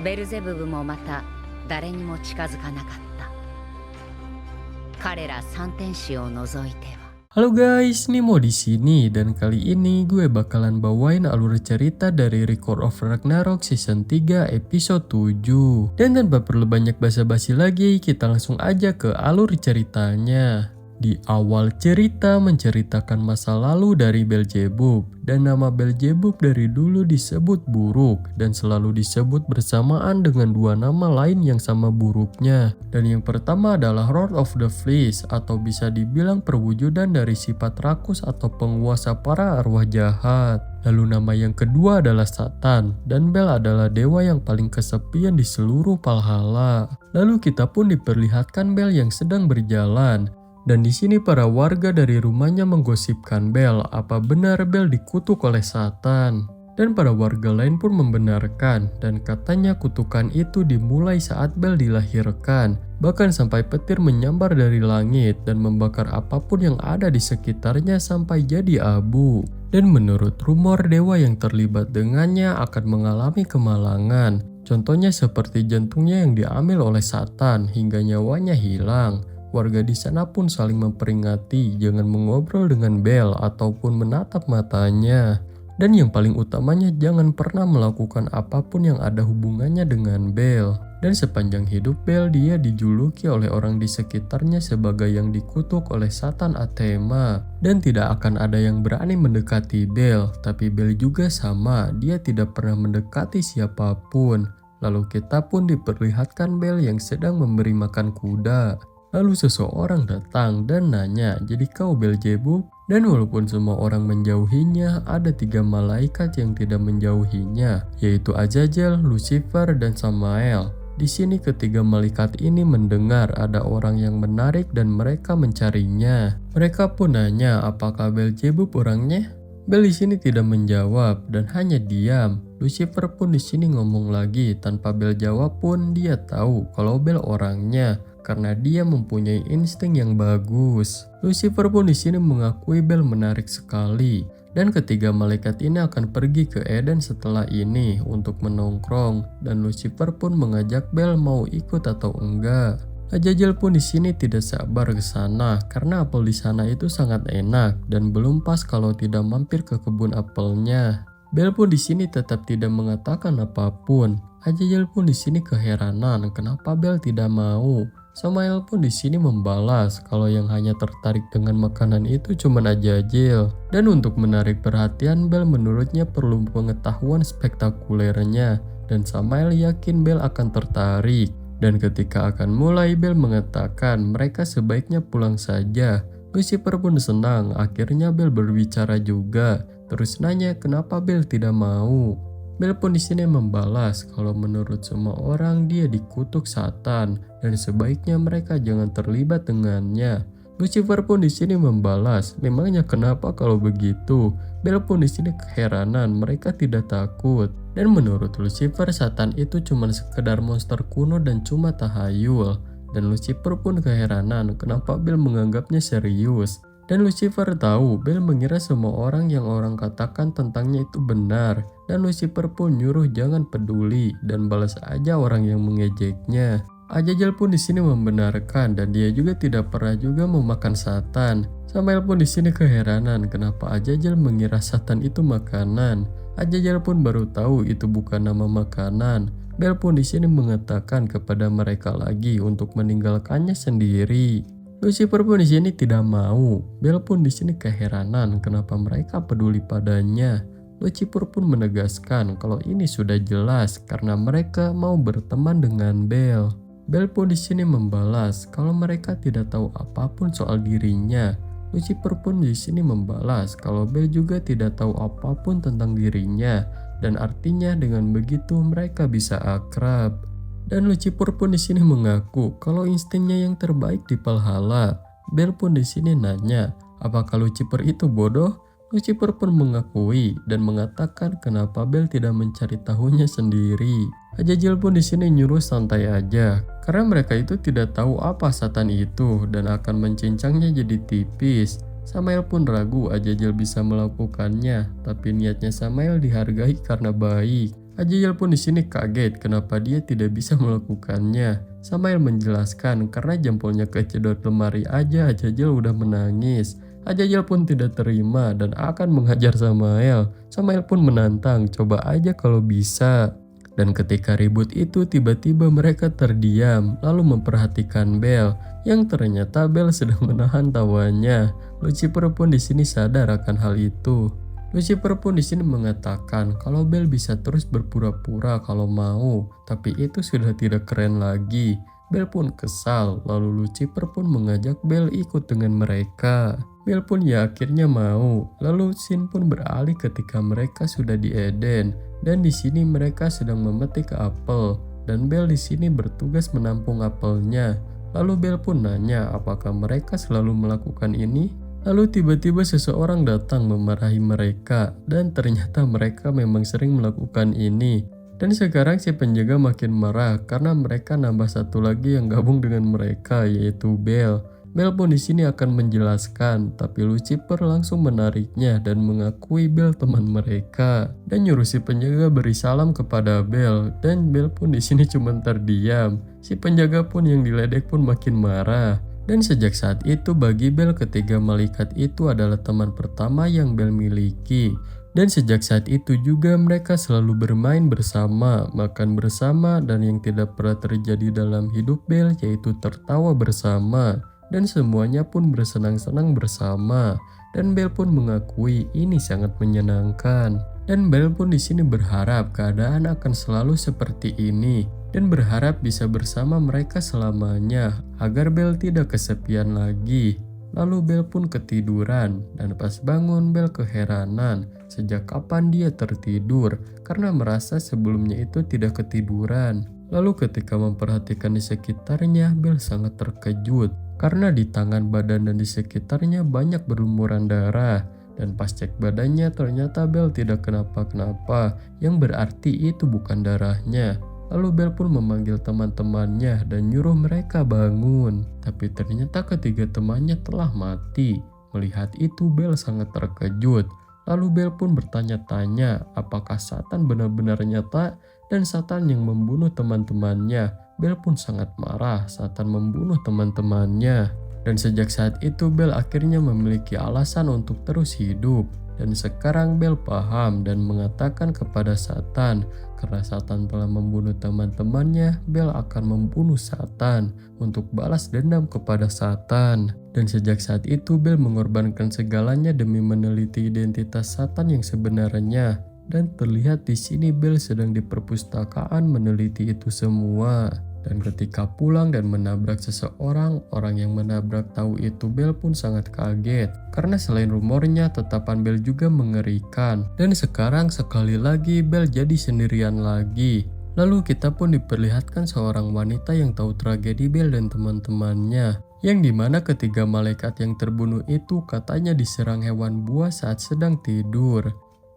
ベルゼブブもまた誰にも近づかなかった。彼ら三天使を除いては。Halo guys, Nimo di sini dan kali ini gue bakalan bawain alur cerita dari Record of Ragnarok season 3 episode 7. Dan tanpa perlu banyak basa-basi lagi, kita langsung aja ke alur ceritanya. Di awal cerita menceritakan masa lalu dari Beelzebub, dan nama Beelzebub dari dulu disebut buruk dan selalu disebut bersamaan dengan dua nama lain yang sama buruknya. Dan yang pertama adalah Lord of the Fleas, atau bisa dibilang perwujudan dari sifat rakus atau penguasa para arwah jahat. Lalu nama yang kedua adalah Satan, dan Bel adalah dewa yang paling kesepian di seluruh Valhalla. Lalu kita pun diperlihatkan Bel yang sedang berjalan. Dan di sini para warga dari rumahnya menggosipkan Bel apa benar Bel dikutuk oleh Satan. Dan para warga lain pun membenarkan dan katanya kutukan itu dimulai saat Bel dilahirkan. Bahkan sampai petir menyambar dari langit dan membakar apapun yang ada di sekitarnya sampai jadi abu. Dan menurut rumor dewa yang terlibat dengannya akan mengalami kemalangan. Contohnya seperti jantungnya yang diambil oleh Satan hingga nyawanya hilang. Warga di sana pun saling memperingati jangan mengobrol dengan Bel ataupun menatap matanya. Dan yang paling utamanya jangan pernah melakukan apapun yang ada hubungannya dengan Bel. Dan sepanjang hidup Bel dia dijuluki oleh orang di sekitarnya sebagai yang dikutuk oleh Satan Athema. Dan tidak akan ada yang berani mendekati Bel, tapi Bel juga sama, dia tidak pernah mendekati siapapun. Lalu kita pun diperlihatkan Bel yang sedang memberi makan kuda. Lalu seseorang datang dan nanya, jadi kau Beelzebub? Dan walaupun semua orang menjauhinya, ada 3 malaikat yang tidak menjauhinya, yaitu Azazel, Lucifer, dan Samael. Di sini ketiga malaikat ini mendengar ada orang yang menarik dan mereka mencarinya. Mereka pun nanya, apakah Beelzebub orangnya? Bel di sini tidak menjawab dan hanya diam. Lucifer pun di sini ngomong lagi, tanpa Bel jawab pun dia tahu kalau Bel orangnya. Karena dia mempunyai insting yang bagus. Lucifer pun di sini mengakui Bel menarik sekali. Dan ketiga malaikat ini akan pergi ke Eden setelah ini untuk menongkrong. Dan Lucifer pun mengajak Bel mau ikut atau enggak. Azazel pun di sini tidak sabar ke sana karena apel di sana itu sangat enak dan belum pas kalau tidak mampir ke kebun apelnya. Bel pun di sini tetap tidak mengatakan apapun. Azazel pun di sini keheranan kenapa Bel tidak mau. Samael pun di sini membalas kalau yang hanya tertarik dengan makanan itu cuma Azazel. Dan untuk menarik perhatian Bel menurutnya perlu pengetahuan spektakulernya. Dan Samael yakin Bel akan tertarik. Dan ketika akan mulai Bel mengatakan mereka sebaiknya pulang saja. Lucifer pun senang, akhirnya Bel berbicara juga. Terus nanya kenapa Bel tidak mau. Bel pun di sini membalas kalau menurut semua orang dia dikutuk Satan dan sebaiknya mereka jangan terlibat dengannya. Lucifer pun di sini membalas, memangnya kenapa kalau begitu? Bel pun di sini keheranan, mereka tidak takut. Dan menurut Lucifer, Satan itu cuma sekedar monster kuno dan cuma tahayul. Dan Lucifer pun keheranan, kenapa Bel menganggapnya serius? Dan Lucifer tahu Bel mengira semua orang yang orang katakan tentangnya itu benar. Dan Lucifer pun nyuruh jangan peduli dan balas aja orang yang mengejeknya. Azazel pun di sini membenarkan dan dia juga tidak pernah juga memakan Satan. Samael pun di sini keheranan kenapa Azazel mengira Satan itu makanan. Azazel pun baru tahu itu bukan nama makanan. Bel pun di sini mengatakan kepada mereka lagi untuk meninggalkannya sendiri. Lucifer pun di sini tidak mau. Bel pun di sini keheranan kenapa mereka peduli padanya. Lucifer pun menegaskan kalau ini sudah jelas karena mereka mau berteman dengan Bel. Bel pun di sini membalas kalau mereka tidak tahu apapun soal dirinya. Lucifer pun di sini membalas kalau Bel juga tidak tahu apapun tentang dirinya dan artinya dengan begitu mereka bisa akrab. Dan Lucifer pun di sini mengaku kalau instingnya yang terbaik di Valhalla. Bel pun di sini nanya, apakah Lucifer itu bodoh? Lucifer pun mengakui dan mengatakan kenapa Bel tidak mencari tahunya sendiri. Azazel pun di sini nyuruh santai aja, karena mereka itu tidak tahu apa Satan itu dan akan mencincangnya jadi tipis. Samael pun ragu Azazel bisa melakukannya, tapi niatnya Samael dihargai karena baik. Azazel pun di sini kaget kenapa dia tidak bisa melakukannya. Samael menjelaskan karena jempolnya kejedot lemari aja Azazel udah menangis. Azazel pun tidak terima dan akan menghajar Samael. Samael pun menantang, coba aja kalau bisa. Dan ketika ribut itu tiba-tiba mereka terdiam lalu memperhatikan Bel yang ternyata Bel sedang menahan tawanya. Lucifer pun di sini sadar akan hal itu. Lucifer pun di sini mengatakan kalau Bel bisa terus berpura-pura kalau mau, tapi itu sudah tidak keren lagi. Bel pun kesal, lalu Lucifer pun mengajak Bel ikut dengan mereka. Bel pun ya akhirnya mau. Lalu scene pun beralih ketika mereka sudah di Eden dan di sini mereka sedang memetik apel dan Bel di sini bertugas menampung apelnya. Lalu Bel pun nanya apakah mereka selalu melakukan ini. Lalu tiba-tiba seseorang datang memarahi mereka dan ternyata mereka memang sering melakukan ini. Dan sekarang si penjaga makin marah karena mereka nambah satu lagi yang gabung dengan mereka yaitu Bel. Bel pun di sini akan menjelaskan, tapi Lucifer langsung menariknya dan mengakui Bel teman mereka dan nyuruh si penjaga beri salam kepada Bel dan Bel pun di sini cuma terdiam. Si penjaga pun yang diledek pun makin marah. Dan sejak saat itu bagi Bel ketiga malaikat itu adalah teman pertama yang Bel miliki. Dan sejak saat itu juga mereka selalu bermain bersama, makan bersama, dan yang tidak pernah terjadi dalam hidup Bel yaitu tertawa bersama. Dan semuanya pun bersenang-senang bersama. Dan Bel pun mengakui ini sangat menyenangkan. Dan Bel pun di sini berharap keadaan akan selalu seperti ini. Dan berharap bisa bersama mereka selamanya agar Bel tidak kesepian lagi. Lalu Bel pun ketiduran dan pas bangun Bel keheranan sejak kapan dia tertidur karena merasa sebelumnya itu tidak ketiduran. Lalu ketika memperhatikan di sekitarnya Bel sangat terkejut karena di tangan badan dan di sekitarnya banyak berlumuran darah. Dan pas cek badannya ternyata Bel tidak kenapa-kenapa yang berarti itu bukan darahnya. Lalu Bel pun memanggil teman-temannya dan nyuruh mereka bangun. Tapi ternyata ketiga temannya telah mati. Melihat itu Bel sangat terkejut. Lalu Bel pun bertanya-tanya apakah Satan benar-benar nyata dan Satan yang membunuh teman-temannya. Bel pun sangat marah Satan membunuh teman-temannya. Dan sejak saat itu Bel akhirnya memiliki alasan untuk terus hidup. Dan sekarang Bel paham dan mengatakan kepada Satan, karena Satan telah membunuh teman-temannya, Bel akan membunuh Satan untuk balas dendam kepada Satan. Dan sejak saat itu Bel mengorbankan segalanya demi meneliti identitas Satan yang sebenarnya. Dan terlihat di sini Bel sedang di perpustakaan meneliti itu semua. Dan ketika pulang dan menabrak seseorang, orang yang menabrak tahu itu Bel pun sangat kaget. Karena selain rumornya, tetapan Bel juga mengerikan. Dan sekarang sekali lagi Bel jadi sendirian lagi. Lalu kita pun diperlihatkan seorang wanita yang tahu tragedi Bel dan teman-temannya. Yang dimana ketiga malaikat yang terbunuh itu katanya diserang hewan buas saat sedang tidur.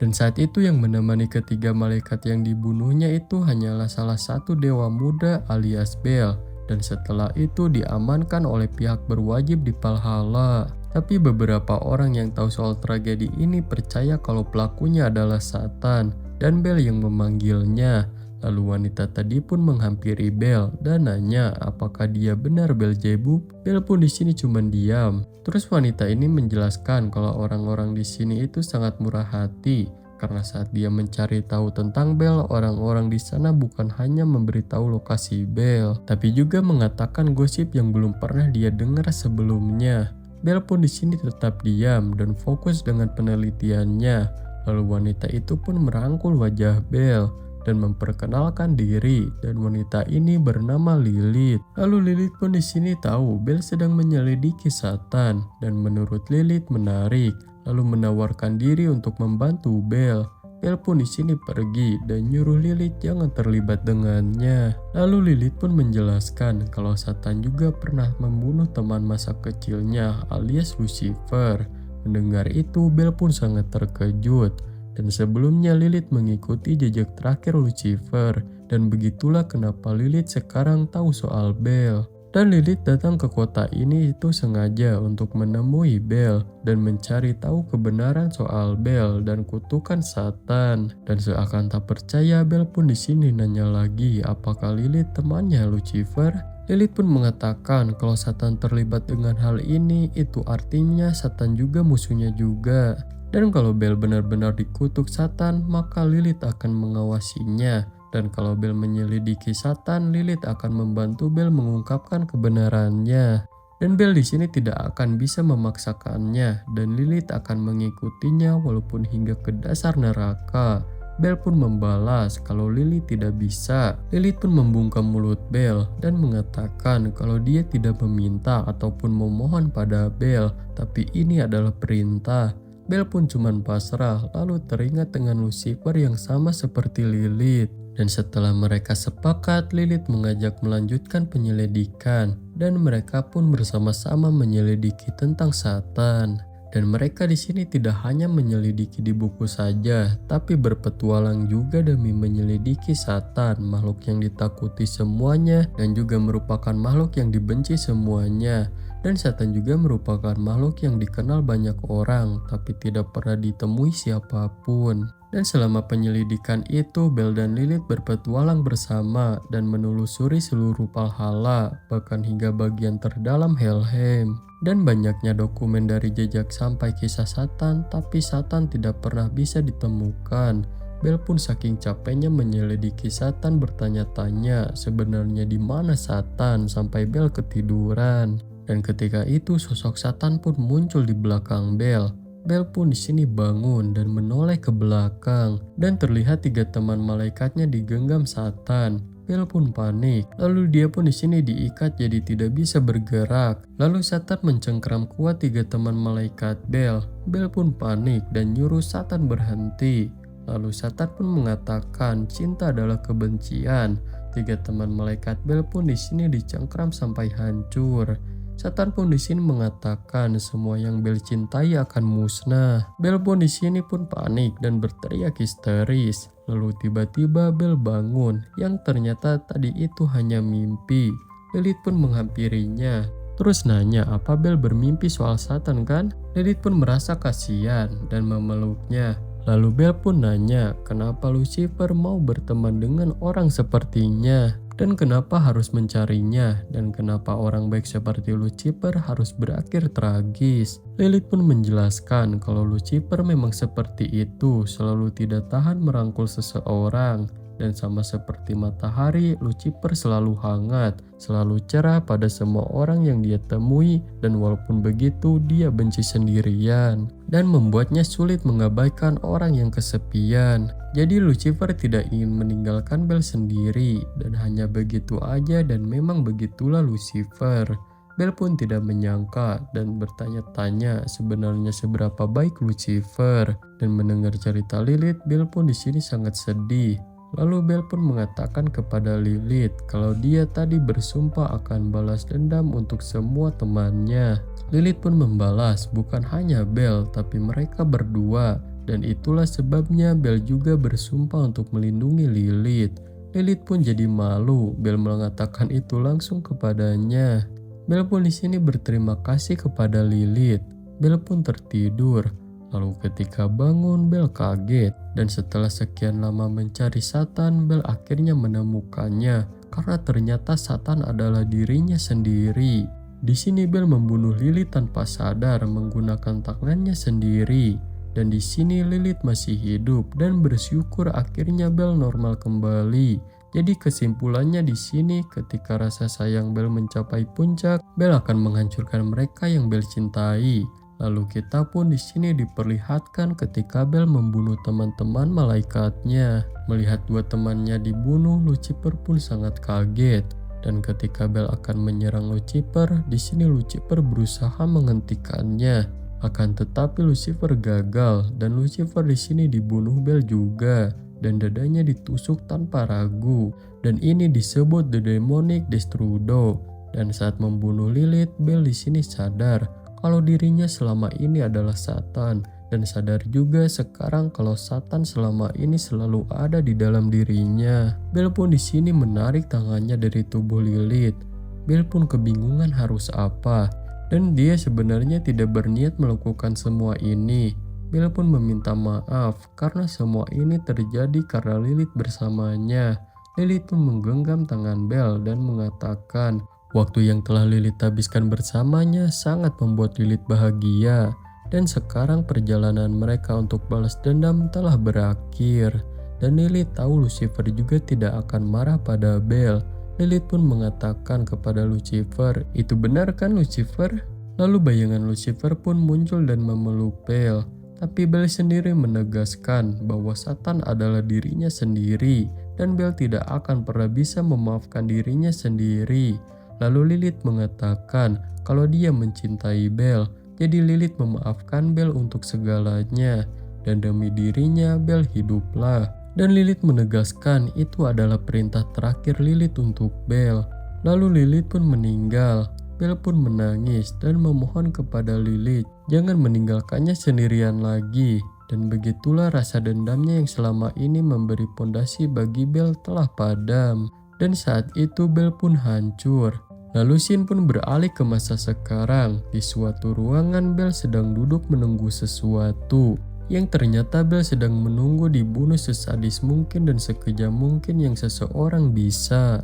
Dan saat itu yang menemani ketiga malaikat yang dibunuhnya itu hanyalah salah satu dewa muda alias Bel. Dan setelah itu diamankan oleh pihak berwajib di Valhalla. Tapi beberapa orang yang tahu soal tragedi ini percaya kalau pelakunya adalah Satan dan Bel yang memanggilnya. Lalu wanita tadi pun menghampiri Bel dan nanya apakah dia benar Beelzebub. Bel pun di sini cuma diam. Terus wanita ini menjelaskan kalau orang-orang di sini itu sangat murah hati karena saat dia mencari tahu tentang Bel, orang-orang di sana bukan hanya memberitahu lokasi Bel, tapi juga mengatakan gosip yang belum pernah dia dengar sebelumnya. Bel pun di sini tetap diam dan fokus dengan penelitiannya. Lalu wanita itu pun merangkul wajah Bel dan memperkenalkan diri, dan wanita ini bernama Lilith. Lalu Lilith pun di sini tahu Bel sedang menyelidiki Satan dan menurut Lilith menarik, lalu menawarkan diri untuk membantu Bel. Bel pun di sini pergi dan nyuruh Lilith jangan terlibat dengannya. Lalu Lilith pun menjelaskan kalau Satan juga pernah membunuh teman masa kecilnya alias Lucifer. Mendengar itu Bel pun sangat terkejut. Dan sebelumnya Lilith mengikuti jejak terakhir Lucifer. Dan begitulah kenapa Lilith sekarang tahu soal Bel. Dan Lilith datang ke kota ini itu sengaja untuk menemui Bel dan mencari tahu kebenaran soal Bel dan kutukan Satan. Dan seakan tak percaya, Bel pun di sini nanya lagi apakah Lilith temannya Lucifer. Lilith pun mengatakan kalau Satan terlibat dengan hal ini, itu artinya Satan juga musuhnya juga. Dan kalau Bel benar-benar dikutuk Satan, maka Lilith akan mengawasinya. Dan kalau Bel menyelidiki Satan, Lilith akan membantu Bel mengungkapkan kebenarannya. Dan Bel di sini tidak akan bisa memaksakannya, dan Lilith akan mengikutinya walaupun hingga ke dasar neraka. Bel pun membalas kalau Lilith tidak bisa. Lilith pun membungkam mulut Bel dan mengatakan kalau dia tidak meminta ataupun memohon pada Bel, tapi ini adalah perintah. Bel pun cuman pasrah, lalu teringat dengan Lucifer yang sama seperti Lilith. Dan setelah mereka sepakat, Lilith mengajak melanjutkan penyelidikan dan mereka pun bersama-sama menyelidiki tentang Satan. Dan mereka di sini tidak hanya menyelidiki di buku saja, tapi berpetualang juga demi menyelidiki Satan, makhluk yang ditakuti semuanya dan juga merupakan makhluk yang dibenci semuanya. Dan Satan juga merupakan makhluk yang dikenal banyak orang, tapi tidak pernah ditemui siapapun. Dan selama penyelidikan itu, Bel dan Lilith berpetualang bersama dan menelusuri seluruh Valhalla, bahkan hingga bagian terdalam Helheim. Dan banyaknya dokumen dari jejak sampai kisah Satan, tapi Satan tidak pernah bisa ditemukan. Bel pun saking capeknya menyelidiki Satan bertanya-tanya sebenarnya di mana Satan sampai Bel ketiduran. Dan ketika itu sosok Satan pun muncul di belakang Bel. Bel pun di sini bangun dan menoleh ke belakang dan terlihat 3 teman malaikatnya digenggam Satan. Bel pun panik, lalu dia pun di sini diikat jadi tidak bisa bergerak. Lalu Satan mencengkeram kuat 3 teman malaikat Bel. Bel pun panik dan nyuruh Satan berhenti. Lalu Satan pun mengatakan cinta adalah kebencian. 3 teman malaikat Bel pun di sini dicengkeram sampai hancur. Satan pun di sini mengatakan semua yang Bel cintai akan musnah. Bel pun di sini pun panik dan berteriak histeris. Lalu tiba-tiba Bel bangun, yang ternyata tadi itu hanya mimpi. Lilith pun menghampirinya, terus nanya apa Bel bermimpi soal Satan kan? Lilith pun merasa kasihan dan memeluknya. Lalu Bel pun nanya kenapa Lucifer mau berteman dengan orang sepertinya. Dan kenapa harus mencarinya, dan kenapa orang baik seperti Lucifer harus berakhir tragis. Lilith pun menjelaskan kalau Lucifer memang seperti itu, selalu tidak tahan merangkul seseorang. Dan sama seperti matahari, Lucifer selalu hangat, selalu cerah pada semua orang yang dia temui, dan walaupun begitu dia benci sendirian dan membuatnya sulit mengabaikan orang yang kesepian. Jadi Lucifer tidak ingin meninggalkan Bel sendiri, dan hanya begitu aja, dan memang begitulah Lucifer. Bel pun tidak menyangka dan bertanya-tanya sebenarnya seberapa baik Lucifer. Dan mendengar cerita Lilith, Bel pun di sini sangat sedih. Lalu Bel pun mengatakan kepada Lilith kalau dia tadi bersumpah akan balas dendam untuk semua temannya. Lilith pun membalas bukan hanya Bel tapi mereka berdua, dan itulah sebabnya Bel juga bersumpah untuk melindungi Lilith. Lilith pun jadi malu. Bel mengatakan itu langsung kepadanya. Bel pun di sini berterima kasih kepada Lilith. Bel pun tertidur. Lalu ketika bangun, Bel kaget. Dan setelah sekian lama mencari Satan, Bel akhirnya menemukannya. Karena ternyata Satan adalah dirinya sendiri. Di sini Bel membunuh Lilith tanpa sadar menggunakan tangannya sendiri. Dan di sini Lilith masih hidup dan bersyukur akhirnya Bel normal kembali. Jadi kesimpulannya di sini ketika rasa sayang Bel mencapai puncak, Bel akan menghancurkan mereka yang Bel cintai. Lalu kita pun di sini diperlihatkan ketika Bel membunuh teman-teman malaikatnya. Melihat 2 temannya dibunuh, Lucifer pun sangat kaget. Dan ketika Bel akan menyerang Lucifer, di sini Lucifer berusaha menghentikannya. Akan tetapi Lucifer gagal dan Lucifer di sini dibunuh Bel juga. Dan dadanya ditusuk tanpa ragu. Dan ini disebut The Demonic Destrudo. Dan saat membunuh Lilith, Bel di sini sadar kalau dirinya selama ini adalah Satan, dan sadar juga sekarang kalau Satan selama ini selalu ada di dalam dirinya. Bel pun di sini menarik tangannya dari tubuh Lilith. Bel pun kebingungan harus apa. Dan dia sebenarnya tidak berniat melakukan semua ini. Bel pun meminta maaf karena semua ini terjadi karena Lilith bersamanya. Lilith pun menggenggam tangan Bel dan mengatakan, waktu yang telah Lilith habiskan bersamanya sangat membuat Lilith bahagia. Dan sekarang perjalanan mereka untuk balas dendam telah berakhir. Dan Lilith tahu Lucifer juga tidak akan marah pada Bel. Lilith pun mengatakan kepada Lucifer, "Itu benar kan Lucifer?" Lalu bayangan Lucifer pun muncul dan memeluk Bel. Tapi Bel sendiri menegaskan bahwa Satan adalah dirinya sendiri dan Bel tidak akan pernah bisa memaafkan dirinya sendiri. Lalu Lilith mengatakan kalau dia mencintai Bel, jadi Lilith memaafkan Bel untuk segalanya. Dan demi dirinya Bel hiduplah. Dan Lilith menegaskan itu adalah perintah terakhir Lilith untuk Bel. Lalu Lilith pun meninggal. Bel pun menangis dan memohon kepada Lilith jangan meninggalkannya sendirian lagi. Dan begitulah rasa dendamnya yang selama ini memberi pondasi bagi Bel telah padam. Dan saat itu Bel pun hancur. Lalu scene pun beralih ke masa sekarang. Di suatu ruangan Bel sedang duduk menunggu sesuatu. Yang ternyata Bel sedang menunggu dibunuh sesadis mungkin dan sekejam mungkin yang seseorang bisa.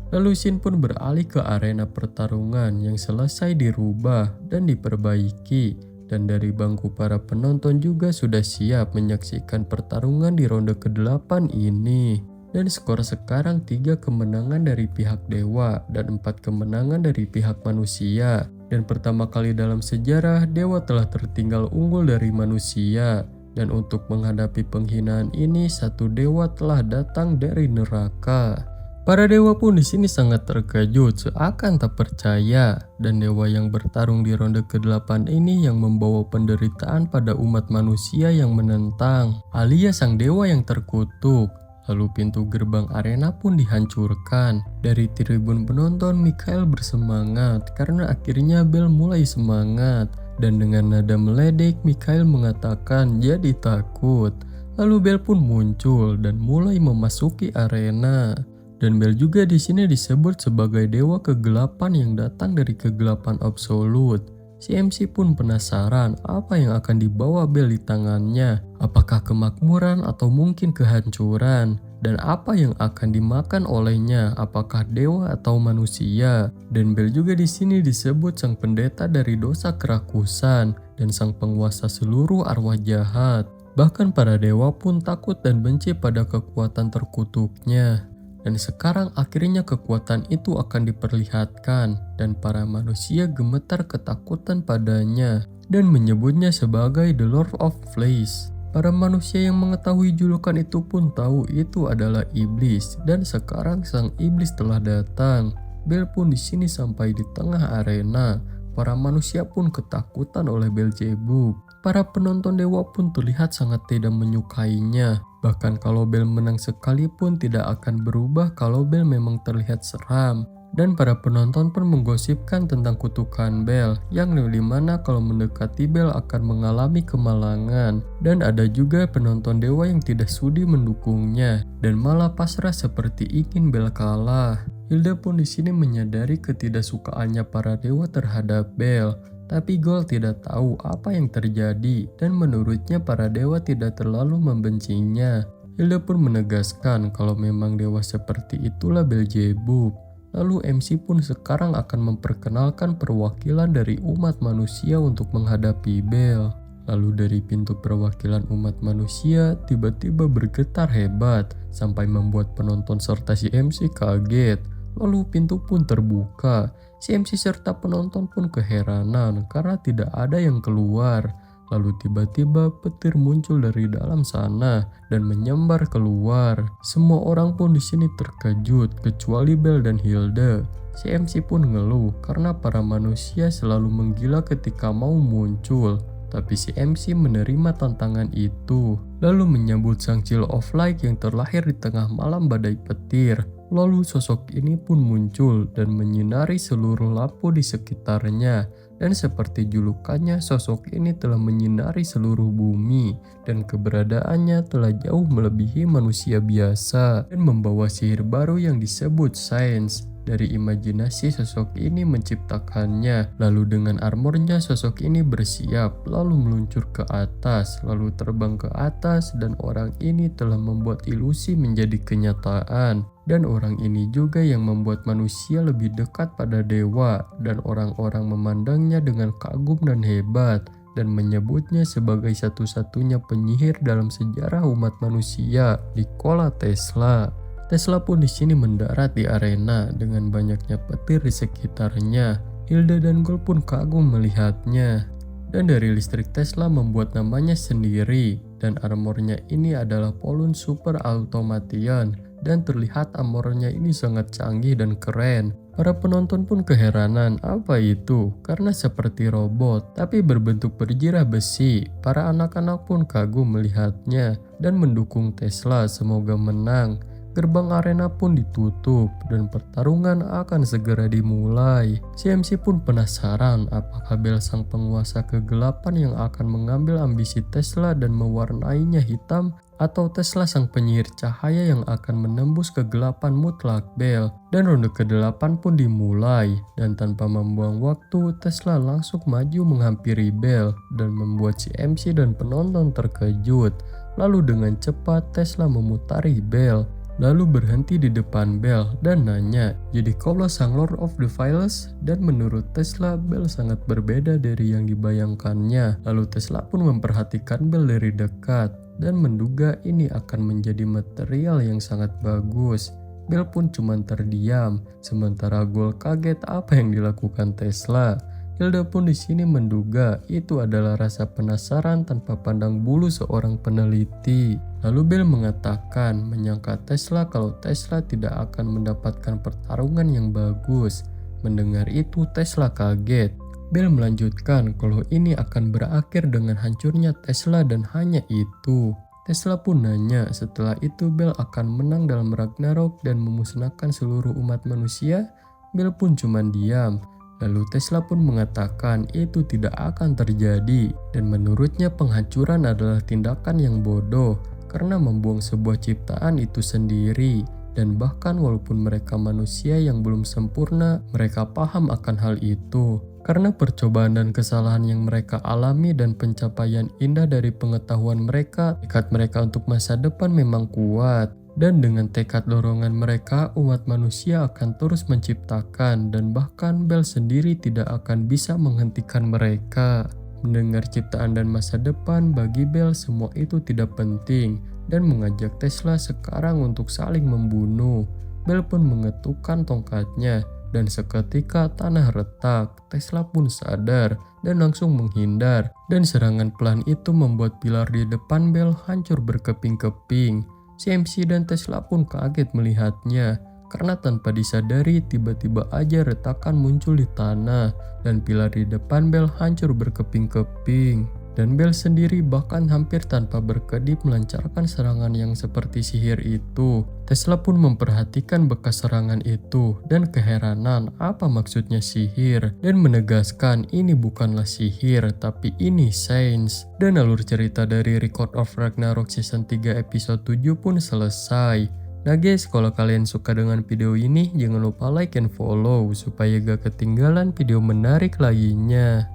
Lalu scene pun beralih ke arena pertarungan yang selesai dirubah dan diperbaiki. Dan dari bangku para penonton juga sudah siap menyaksikan pertarungan di ronde ke-8 ini. Dan skor sekarang 3 kemenangan dari pihak dewa dan 4 kemenangan dari pihak manusia. Dan pertama kali dalam sejarah, dewa telah tertinggal unggul dari manusia. Dan untuk menghadapi penghinaan ini, satu dewa telah datang dari neraka. Para dewa pun di sini sangat terkejut, seakan tak percaya. Dan dewa yang bertarung di ronde ke-8 ini yang membawa penderitaan pada umat manusia yang menentang, alias sang dewa yang terkutuk. Lalu pintu gerbang arena pun dihancurkan. Dari tribun penonton, Mikhail bersemangat karena akhirnya Bel mulai semangat. Dan dengan nada meledek, Mikhail mengatakan jadi takut. Lalu Bel pun muncul dan mulai memasuki arena. Dan Bel juga di sini disebut sebagai dewa kegelapan yang datang dari kegelapan absolut. Si MC pun penasaran apa yang akan dibawa Bel di tangannya. Apakah kemakmuran atau mungkin kehancuran? Dan apa yang akan dimakan olehnya? Apakah dewa atau manusia? Dan Bel juga di sini disebut sang pendeta dari dosa kerakusan dan sang penguasa seluruh arwah jahat. Bahkan para dewa pun takut dan benci pada kekuatan terkutuknya. Dan sekarang akhirnya kekuatan itu akan diperlihatkan dan para manusia gemetar ketakutan padanya dan menyebutnya sebagai The Lord of Flesh. Para manusia yang mengetahui julukan itu pun tahu itu adalah iblis dan sekarang sang iblis telah datang. Bel pun di sini sampai di tengah arena. Para manusia pun ketakutan oleh Beelzebub. Para penonton dewa pun terlihat sangat tidak menyukainya. Bahkan kalau Bel menang sekalipun tidak akan berubah kalau Bel memang terlihat seram. Dan para penonton pun menggosipkan tentang kutukan Bel yang dimana kalau mendekati Bel akan mengalami kemalangan. Dan ada juga penonton dewa yang tidak sudi mendukungnya dan malah pasrah seperti ingin Bel kalah. Hilda pun di sini menyadari ketidaksukaannya para dewa terhadap Bel. Tapi Gold tidak tahu apa yang terjadi dan menurutnya para dewa tidak terlalu membencinya. Hilda pun menegaskan kalau memang dewa seperti itulah Beelzebub. Lalu MC pun sekarang akan memperkenalkan perwakilan dari umat manusia untuk menghadapi Bel. Lalu dari pintu perwakilan umat manusia tiba-tiba bergetar hebat sampai membuat penonton serta si MC kaget. Lalu pintu pun terbuka. Si MC serta penonton pun keheranan karena tidak ada yang keluar. Lalu tiba-tiba petir muncul dari dalam sana dan menyambar keluar. Semua orang pun di sini terkejut kecuali Bel dan Hilda. Si MC pun ngeluh karena para manusia selalu menggila ketika mau muncul. Tapi si MC menerima tantangan itu. Lalu menyambut sang Child of Light yang terlahir di tengah malam badai petir. Lalu sosok ini pun muncul dan menyinari seluruh lampu di sekitarnya. Dan seperti julukannya, sosok ini telah menyinari seluruh bumi. Dan keberadaannya telah jauh melebihi manusia biasa. Dan membawa sihir baru yang disebut Sains. dari imajinasi sosok ini menciptakannya. Lalu dengan armornya sosok ini bersiap, lalu meluncur ke atas, lalu terbang ke atas, dan orang ini telah membuat ilusi menjadi kenyataan. Dan orang ini juga yang membuat manusia lebih dekat pada dewa, dan orang-orang memandangnya dengan kagum dan hebat, dan menyebutnya sebagai satu-satunya penyihir dalam sejarah umat manusia, Nikola Tesla. Tesla pun di sini mendarat di arena dengan banyaknya petir di sekitarnya. Hilda dan Gold pun kagum melihatnya. Dan dari listrik Tesla membuat namanya sendiri, dan armornya ini adalah Polun Super Automation, dan terlihat armornya ini sangat canggih dan keren. Para penonton pun keheranan, apa itu? Karena seperti robot, tapi berbentuk berjirah besi. Para anak-anak pun kagum melihatnya dan mendukung Tesla semoga menang. Gerbang arena pun ditutup dan pertarungan akan segera dimulai. CMC pun penasaran apakah Bell sang penguasa kegelapan yang akan mengambil ambisi Tesla dan mewarnainya hitam, atau Tesla sang penyihir cahaya yang akan menembus kegelapan mutlak Bell. Dan ronde ke-8 pun dimulai, dan tanpa membuang waktu Tesla langsung maju menghampiri Bell dan membuat CMC dan penonton terkejut. Lalu dengan cepat Tesla memutari Bell, lalu berhenti di depan Bell dan nanya, "Jadi kaulah sang Lord of the Files?" Dan menurut Tesla, Bell sangat berbeda dari yang dibayangkannya. Lalu Tesla pun memperhatikan Bell dari dekat dan menduga ini akan menjadi material yang sangat bagus. Bell pun cuma terdiam, sementara Gold kaget apa yang dilakukan Tesla. Hilda pun di sini menduga itu adalah rasa penasaran tanpa pandang bulu seorang peneliti. Lalu Bell mengatakan menyangka Tesla kalau Tesla tidak akan mendapatkan pertarungan yang bagus. Mendengar itu Tesla kaget. Bell melanjutkan kalau ini akan berakhir dengan hancurnya Tesla dan hanya itu. Tesla pun nanya setelah itu Bell akan menang dalam Ragnarok dan memusnahkan seluruh umat manusia. Bell pun cuma diam. Lalu Tesla pun mengatakan itu tidak akan terjadi dan menurutnya penghancuran adalah tindakan yang bodoh karena membuang sebuah ciptaan itu sendiri. Dan bahkan walaupun mereka manusia yang belum sempurna, mereka paham akan hal itu. Karena percobaan dan kesalahan yang mereka alami dan pencapaian indah dari pengetahuan mereka, tekad mereka untuk masa depan memang kuat. Dan dengan tekad dorongan mereka, umat manusia akan terus menciptakan dan bahkan Bell sendiri tidak akan bisa menghentikan mereka. Mendengar ciptaan dan masa depan, bagi Bell semua itu tidak penting dan mengajak Tesla sekarang untuk saling membunuh. Bell pun mengetukkan tongkatnya dan seketika tanah retak. Tesla pun sadar dan langsung menghindar, dan serangan pelan itu membuat pilar di depan Bell hancur berkeping-keping. CMC dan Tesla pun kaget melihatnya karena tanpa disadari tiba-tiba aja retakan muncul di tanah dan pilar di depan Bell hancur berkeping-keping. Dan Bell sendiri bahkan hampir tanpa berkedip melancarkan serangan yang seperti sihir itu. Tesla pun memperhatikan bekas serangan itu dan keheranan apa maksudnya sihir dan menegaskan ini bukanlah sihir tapi ini sains. Dan alur cerita dari Record of Ragnarok season 3 episode 7 pun selesai. Nah guys, kalau kalian suka dengan video ini jangan lupa like and follow supaya gak ketinggalan video menarik lainnya.